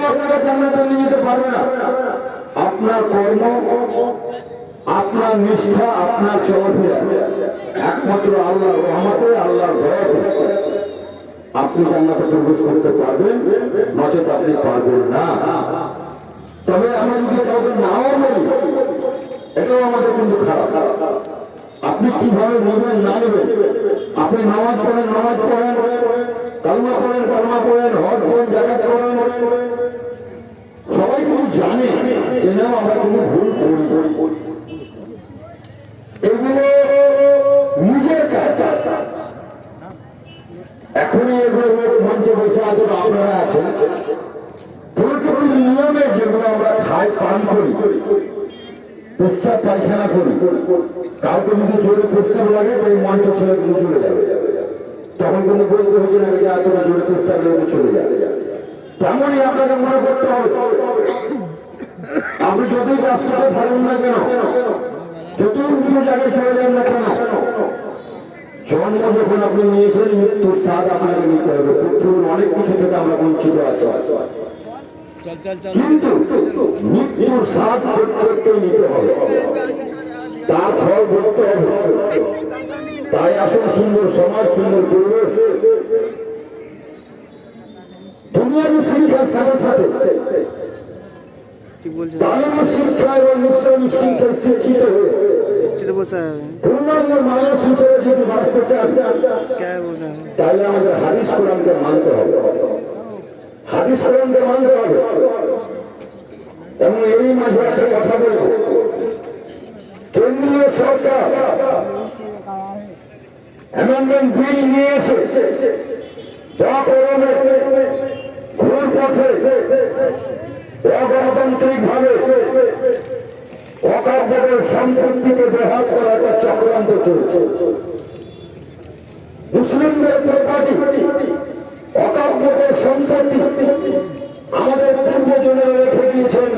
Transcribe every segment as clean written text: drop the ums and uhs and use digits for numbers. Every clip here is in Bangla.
আপনাকে জান্নাতে নিয়ে যেতে পারবে না। আপনার কর্ম, আপনার নিষ্ঠা, আপনার চলাফেরা একমাত্র আল্লাহর রহমতে, আল্লাহর দয়াতে আপনি জান্নাতে প্রবেশ করতে পারবেন, নচেত আপনি পারবেন না। তবে আমরা যদি কাউকে নাও বলি, এটাও আমাদের কিন্তু খারাপ। আপনি কিভাবে নেবেন না নেবেন, আপনি নামাজ পড়েন, কালমা পড়েন, হজ করেন, জাকাত করেন, সবাই কিন্তু জানে যে না আমরা কোনো ভুল করি। এগুলো নিজের কাজ। এখনই এগুলো মঞ্চে বসে আছে বা আপনারা আছেন, নিয়মে যেগুলো আমরা খাই, পান করি, প্রস্তাব পায়খানা করি, কাউকে যদি জোরে প্রস্তাব লাগে ওই মঞ্চ ছেড়ে চলে যাবে, তখন কোনো বলতে হচ্ছে না তোমার জোরে প্রস্তাব লেগে চলে যাবে। তেমনই আপনাকে মনে করতে হবে, আপনি যতই ব্যস্ততা থাকুন না কেন, যতই উঁচু জায়গায় চলে যান না কেন, জন্ম যখন আপনি নিয়েছেন মৃত্যুর স্বাদ আপনাকে নিতে হবে। পৃথিবীর অনেক কিছু থেকে আমরা বঞ্চিত আছি, কিন্তু মৃত্যুর স্বাদ প্রত্যেককে নিতে হবে, তার ফল ভুগতে হবে। তাই আসুন সুন্দর সমাজ, সুন্দর পরিবেশ, দুনিয়াবী শিক্ষার সাথে সাথে তালিমি শিক্ষা এবং ইসলামী শিক্ষায় শিক্ষিত হয়ে পূর্ণাঙ্গ মানুষ হিসেবে যদি বাঁচতে চান, তাহলে আমাদের হাদিস কোরআনকে মানতে হবে, এবং এই মাঝে একটা কথা বলবো, কেন্দ্রীয় সরকার অ্যামেন্ডমেন্ট বিল নিয়ে এসে ঘুর পথে অগণতান্ত্রিক ভাবে অকার্যকর সম্পত্তিকে বেহাত করার একটা চক্রান্ত চলছে। মুসলিমদের প্রপার্টি, অকার্যকর সম্পত্তি আমাদের পূর্বজনেরা রেখে দিয়েছেন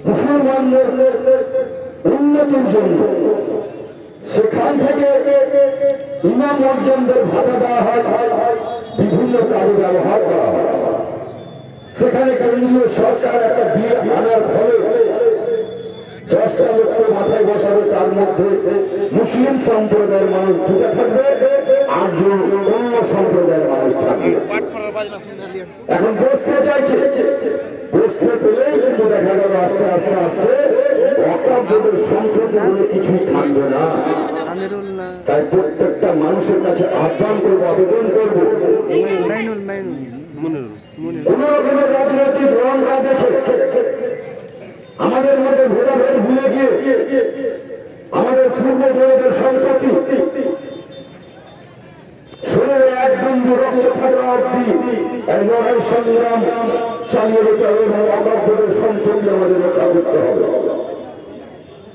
মুসলমানদের উন্নতির জন্য। সেখান থেকে ইমাম মুয়াজ্জিনদের ভাতা দেওয়া হয়, বিভিন্ন কাজে ব্যবহার করা হয়। সেখানে কেন্দ্রীয় সরকার একটা বিল আনার ফলে 10টা লোক মাথায় বসাবে, তার মধ্যে মুসলিম সম্প্রদায়ের মানুষ দুটো থাকবে, আর অন্য সম্প্রদায়ের মানুষ থাকবে। এখন বসতে চাইছে, বসতে পেলেই কিন্তু দেখা গেল আস্তে আস্তে আস্তে অকার্যকর সম্পত্তি বলে কিছুই থাকবে না। তাই প্রত্যেকটা মানুষের কাছে আহ্বান করবো, আবেদন করবো, কোন রকমের রাজনৈতিক রংরা দেখে আমাদের মধ্যে ভেদাভেদ ভুলে গিয়ে আমাদের পূর্বজনদের সম্পত্তি শরীরে এক বিন্দু রক্ত থাকা অব্দি এই লড়াই সংগ্রাম চালিয়ে যেতে হবে এবং অকার্যকর সম্পত্তি আমাদের রক্ষা করতে হবে।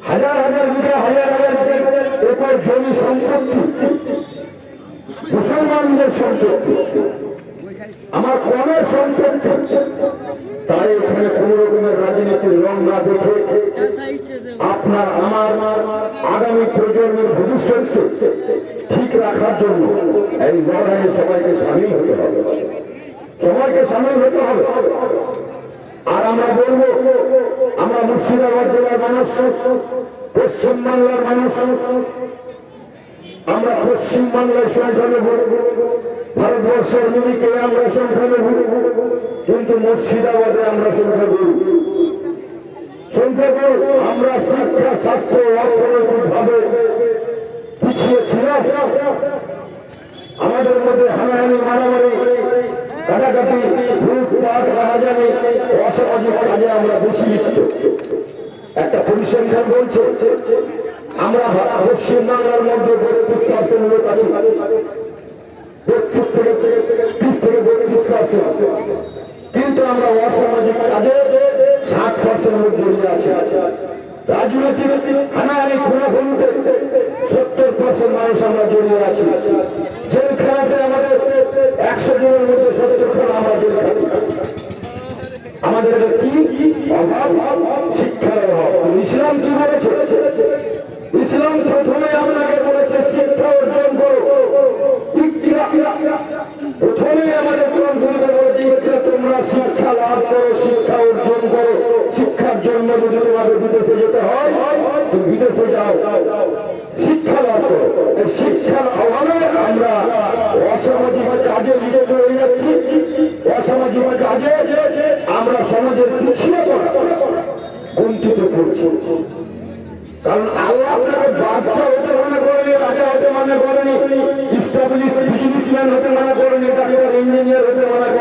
হাজার হাজার বিঘা, হাজার একর জমি সম্পত্তি মুসলমানদের সম্পত্তি, আমার কমের সম্পত্তি। তাই এখানে কোন রকমের রাজনীতির রং না দেখে আপনার আমার আগামী প্রজন্মের ভবিষ্যৎকে ঠিক রাখার জন্য এই লড়াইয়ে সবাইকে সামিল হতে হবে, আর আমরা বলবো, আমরা মুর্শিদাবাদ জেলার মানুষ, পশ্চিমবাংলার মানুষ, আমরা পশ্চিমবাংলায় সংখ্যালঘু, ভারতবর্ষের মিনিকে আমরা সংখ্যালঘু, কিন্তু মুর্শিদাবাদে আমরা সংখ্যালঘু। আমরা শিক্ষা, স্বাস্থ্য, অর্থনৈতিক ভাবে পিছিয়ে ছিলাম। আমাদের মধ্যে হানাহানি, মারামারি, কাটাকাটি, লুটপাট, রাহাজানি, অসামাজিক কাজে আমরা বেশি লিপ্ত। একটা পরিসংখ্যান বলছে আমরা পশ্চিমবাংলার মধ্যে 32% লোক আছি, 32% কিন্তু আমরা অসামাজিক কাজে 60% লোক জড়িয়ে আছে। রাজনৈতিক হানাহানি, খুনাখুনিতে 70% মানুষ আমরা জড়িয়ে আছি। জেলখানাতে আমাদের 100 জনের মধ্যে 70 জন আমরা জেল খাটি। আমাদের কি অভাব? শিক্ষার অভাব। ইসলাম কি বলেছে? ইসলাম প্রথমে আপনাকে বলেছে শিক্ষা অর্জন করো। প্রথমে আমাদের কোরআন শিক্ষা লাভ করো, শিক্ষা অর্জন করো। শিক্ষার জন্য যদি তোমাকে বিদেশে যেতে হয়, তুমি বিদেশে যাও, শিক্ষা লাভ করো। এই শিক্ষার অভাবে আমরা অসামাজিক কাজে লিপ্ত হয়ে যাচ্ছি। অসামাজিক কাজে আমরা সমাজের পিছিয়ে কুণ্ঠিত করছি। কারণ আল্লাহ আপনাকে বাদশা হতে মনে করেনি, রাজা হতে মনে করেনি, স্টাবলিশ বিজনেসম্যান হতে মনে করেনি, ডাক্তার ইঞ্জিনিয়ার হতে মনে করেনি।